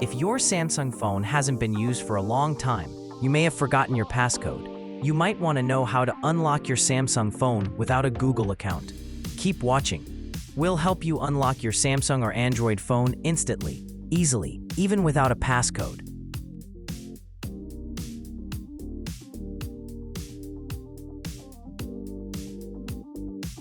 If your Samsung phone hasn't been used for a long time, you may have forgotten your passcode. You might want to know how to unlock your Samsung phone without a Google account. Keep watching. We'll help you unlock your Samsung or Android phone instantly, easily, even without a passcode.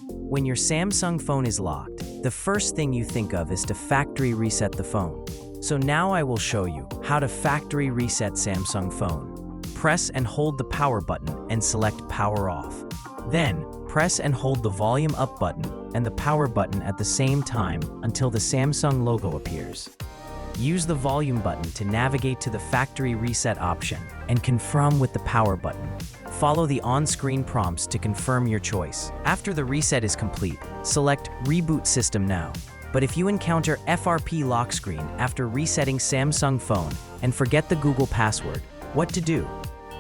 When your Samsung phone is locked, the first thing you think of is to factory reset the phone. So now I will show you how to factory reset Samsung phone. Press and hold the power button and select power off. Then, press and hold the volume up button and the power button at the same time until the Samsung logo appears. Use the volume button to navigate to the factory reset option and confirm with the power button. Follow the on-screen prompts to confirm your choice. After the reset is complete, select Reboot System Now. But if you encounter FRP lock screen after resetting Samsung phone and forget the Google password, what to do?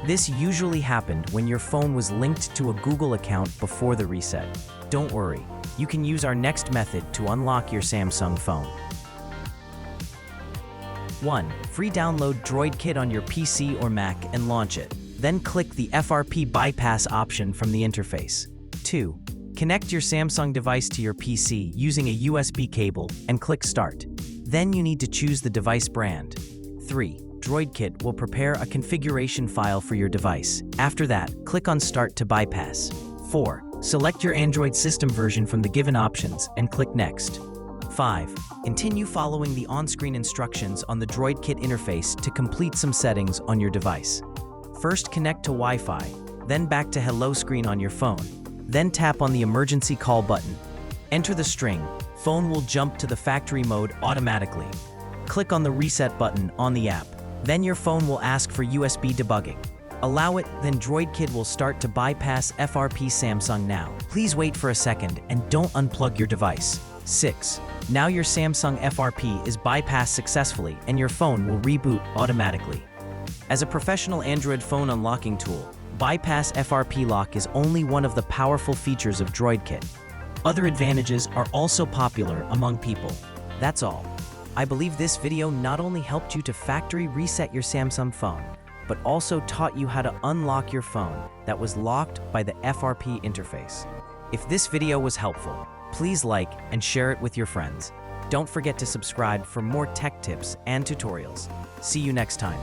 This usually happened when your phone was linked to a Google account before the reset. Don't worry, you can use our next method to unlock your Samsung phone. 1. Free download Droid Kit on your PC or Mac and launch it. Then click the FRP bypass option from the interface. 2. Connect your Samsung device to your PC using a USB cable and click Start. Then you need to choose the device brand. 3. Droid Kit will prepare a configuration file for your device. After that, click on Start to bypass. 4. Select your Android system version from the given options and click Next. 5. Continue following the on-screen instructions on the Droid Kit interface to complete some settings on your device. First connect to Wi-Fi, then back to Hello screen on your phone. Then tap on the emergency call button. Enter the string. Phone will jump to the factory mode automatically. Click on the reset button on the app. Then your phone will ask for USB debugging. Allow it, then Droid Kit will start to bypass FRP Samsung now. Please wait for a second and don't unplug your device. 6. Now your Samsung FRP is bypassed successfully and your phone will reboot automatically. As a professional Android phone unlocking tool, Bypass FRP Lock is only one of the powerful features of Droid Kit. Other advantages are also popular among people. That's all. I believe this video not only helped you to factory reset your Samsung phone, but also taught you how to unlock your phone that was locked by the FRP interface. If this video was helpful, please like and share it with your friends. Don't forget to subscribe for more tech tips and tutorials. See you next time.